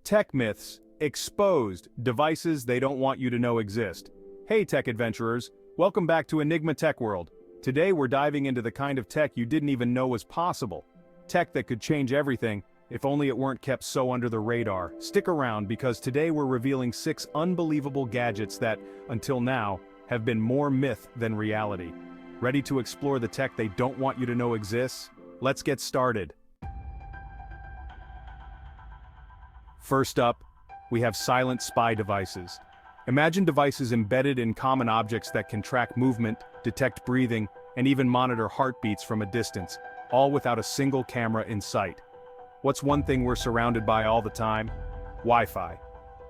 Tech myths, exposed, devices they don't want you to know exist. Hey tech adventurers, welcome back to Enigma Tech World. Today we're diving into the kind of tech you didn't even know was possible. Tech that could change everything, if only it weren't kept so under the radar. Stick around because today we're revealing 6 unbelievable gadgets that, until now, have been more myth than reality. Ready to explore the tech they don't want you to know exists? Let's get started. First up, we have silent spy devices. Imagine devices embedded in common objects that can track movement, detect breathing, and even monitor heartbeats from a distance, all without a single camera in sight. What's one thing we're surrounded by all the time? Wi-Fi.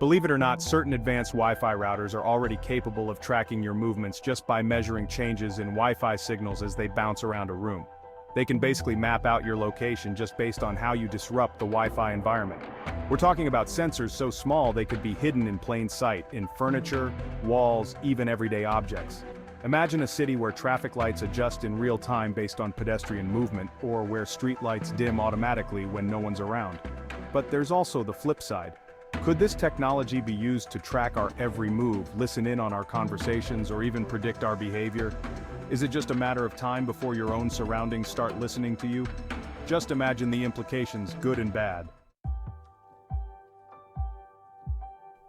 Believe it or not, certain advanced Wi-Fi routers are already capable of tracking your movements just by measuring changes in Wi-Fi signals as they bounce around a room. They can basically map out your location just based on how you disrupt the Wi-Fi environment. We're talking about sensors so small they could be hidden in plain sight, in furniture, walls, even everyday objects. Imagine a city where traffic lights adjust in real time based on pedestrian movement, or where street lights dim automatically when no one's around. But there's also the flip side. Could this technology be used to track our every move, listen in on our conversations, or even predict our behavior? Is it just a matter of time before your own surroundings start listening to you? Just imagine the implications, good and bad.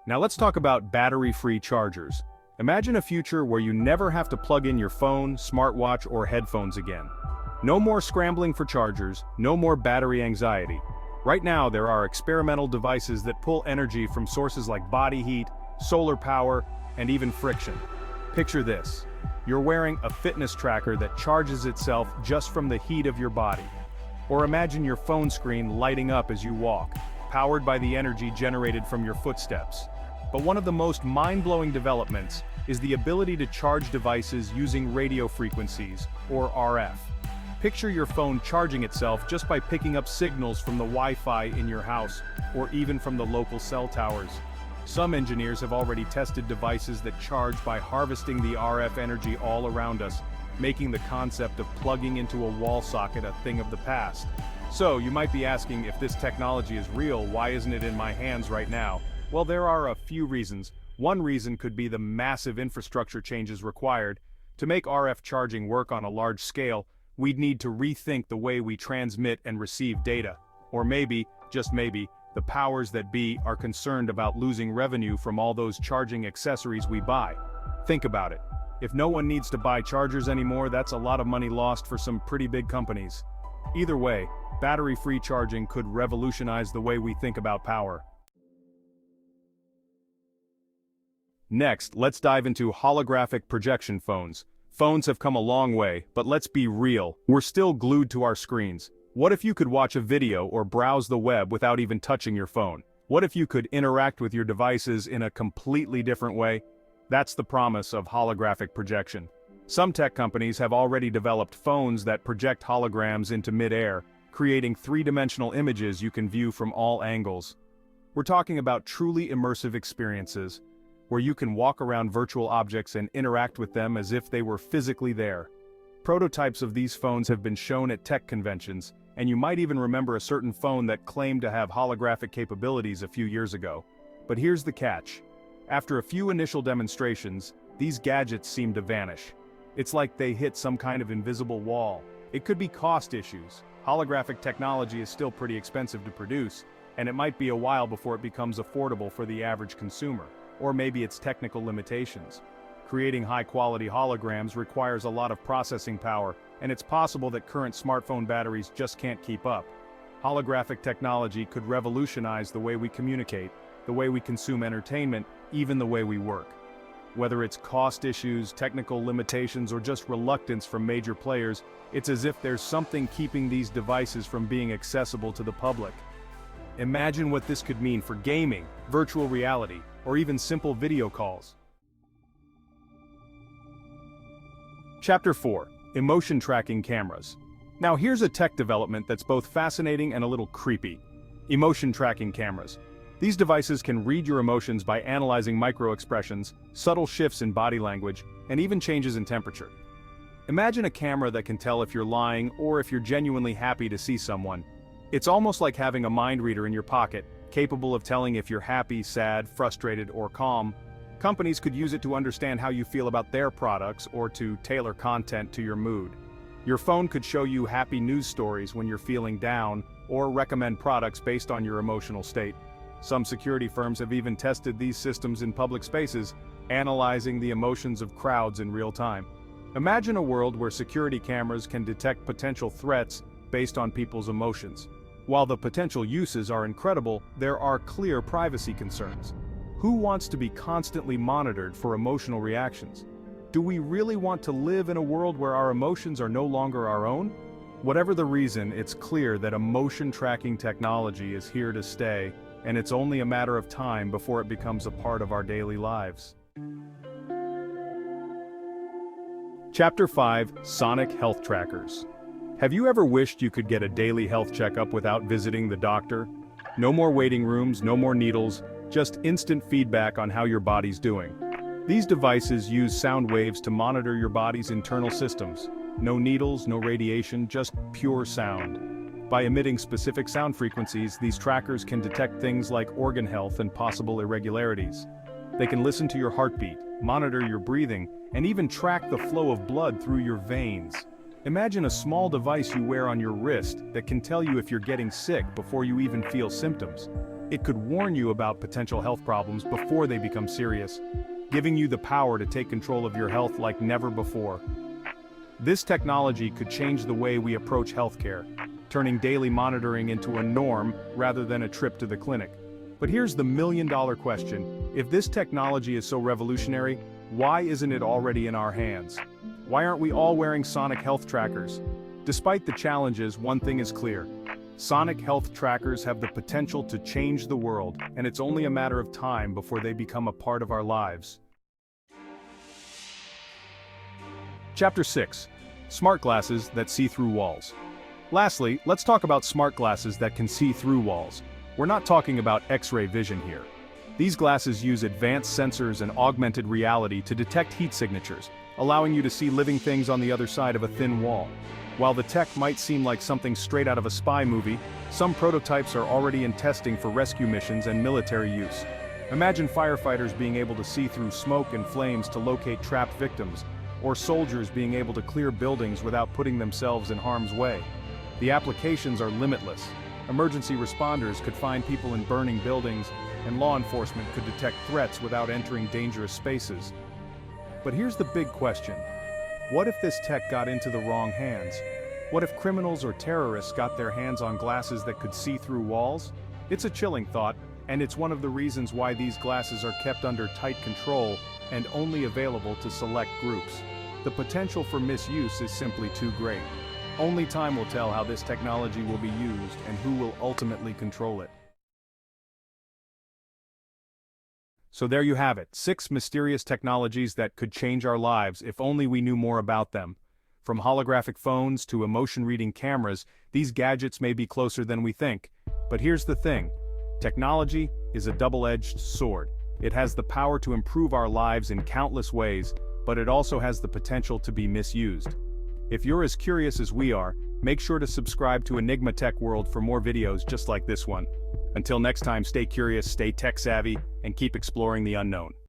Now let's talk about battery-free chargers. Imagine a future where you never have to plug in your phone, smartwatch, or headphones again. No more scrambling for chargers, no more battery anxiety. Right now, there are experimental devices that pull energy from sources like body heat, solar power, and even friction. Picture this. You're wearing a fitness tracker that charges itself just from the heat of your body. Or imagine your phone screen lighting up as you walk, powered by the energy generated from your footsteps. But one of the most mind-blowing developments is the ability to charge devices using radio frequencies, or RF. Picture your phone charging itself just by picking up signals from the Wi-Fi in your house, or even from the local cell towers. Some engineers have already tested devices that charge by harvesting the RF energy all around us, making the concept of plugging into a wall socket a thing of the past. So, you might be asking, if this technology is real, why isn't it in my hands right now? Well, there are a few reasons. One reason could be the massive infrastructure changes required. To make RF charging work on a large scale, we'd need to rethink the way we transmit and receive data. Or maybe, just maybe, the powers that be are concerned about losing revenue from all those charging accessories we buy. Think about it. If no one needs to buy chargers anymore, that's a lot of money lost for some pretty big companies. Either way, battery-free charging could revolutionize the way we think about power. Next, let's dive into holographic projection phones. Phones have come a long way, but let's be real, we're still glued to our screens. What if you could watch a video or browse the web without even touching your phone? What if you could interact with your devices in a completely different way? That's the promise of holographic projection. Some tech companies have already developed phones that project holograms into mid-air, creating three-dimensional images you can view from all angles. We're talking about truly immersive experiences, where you can walk around virtual objects and interact with them as if they were physically there. Prototypes of these phones have been shown at tech conventions, and you might even remember a certain phone that claimed to have holographic capabilities a few years ago. But here's the catch. After a few initial demonstrations, these gadgets seem to vanish. It's like they hit some kind of invisible wall. It could be cost issues. Holographic technology is still pretty expensive to produce, and it might be a while before it becomes affordable for the average consumer. Or maybe it's technical limitations. Creating high-quality holograms requires a lot of processing power, and it's possible that current smartphone batteries just can't keep up. Holographic technology could revolutionize the way we communicate, the way we consume entertainment, even the way we work. Whether it's cost issues, technical limitations, or just reluctance from major players, it's as if there's something keeping these devices from being accessible to the public. Imagine what this could mean for gaming, virtual reality, or even simple video calls. Chapter 4. Emotion Tracking Cameras. Now here's a tech development that's both fascinating and a little creepy. Emotion tracking cameras. These devices can read your emotions by analyzing micro-expressions, subtle shifts in body language, and even changes in temperature. Imagine a camera that can tell if you're lying or if you're genuinely happy to see someone. It's almost like having a mind reader in your pocket, capable of telling if you're happy, sad, frustrated, or calm. Companies could use it to understand how you feel about their products or to tailor content to your mood. Your phone could show you happy news stories when you're feeling down, or recommend products based on your emotional state. Some security firms have even tested these systems in public spaces, analyzing the emotions of crowds in real time. Imagine a world where security cameras can detect potential threats based on people's emotions. While the potential uses are incredible, there are clear privacy concerns. Who wants to be constantly monitored for emotional reactions? Do we really want to live in a world where our emotions are no longer our own? Whatever the reason, it's clear that emotion tracking technology is here to stay, and it's only a matter of time before it becomes a part of our daily lives. Chapter 5: Sonic Health Trackers. Have you ever wished you could get a daily health checkup without visiting the doctor? No more waiting rooms, no more needles, just instant feedback on how your body's doing. These devices use sound waves to monitor your body's internal systems. No needles, no radiation, just pure sound. By emitting specific sound frequencies, these trackers can detect things like organ health and possible irregularities. They can listen to your heartbeat, monitor your breathing, and even track the flow of blood through your veins. Imagine a small device you wear on your wrist that can tell you if you're getting sick before you even feel symptoms. It could warn you about potential health problems before they become serious, giving you the power to take control of your health like never before. This technology could change the way we approach healthcare, turning daily monitoring into a norm rather than a trip to the clinic. But here's the million-dollar question: if this technology is so revolutionary, why isn't it already in our hands? Why aren't we all wearing Sonic health trackers? Despite the challenges, one thing is clear. Sonic health trackers have the potential to change the world, and it's only a matter of time before they become a part of our lives. Chapter 6: Smart Glasses that see through walls. Lastly, let's talk about smart glasses that can see through walls. We're not talking about X-ray vision here. These glasses use advanced sensors and augmented reality to detect heat signatures, allowing you to see living things on the other side of a thin wall. While the tech might seem like something straight out of a spy movie, some prototypes are already in testing for rescue missions and military use. Imagine firefighters being able to see through smoke and flames to locate trapped victims, or soldiers being able to clear buildings without putting themselves in harm's way. The applications are limitless. Emergency responders could find people in burning buildings, and law enforcement could detect threats without entering dangerous spaces. But here's the big question. What if this tech got into the wrong hands? What if criminals or terrorists got their hands on glasses that could see through walls? It's a chilling thought, and it's one of the reasons why these glasses are kept under tight control and only available to select groups. The potential for misuse is simply too great. Only time will tell how this technology will be used and who will ultimately control it. So there you have it, 6 mysterious technologies that could change our lives if only we knew more about them. From holographic phones to emotion-reading cameras, these gadgets may be closer than we think. But here's the thing. Technology is a double-edged sword. It has the power to improve our lives in countless ways, but it also has the potential to be misused. If you're as curious as we are, make sure to subscribe to Enigma Tech World for more videos just like this one. Until next time, stay curious, stay tech-savvy, and keep exploring the unknown.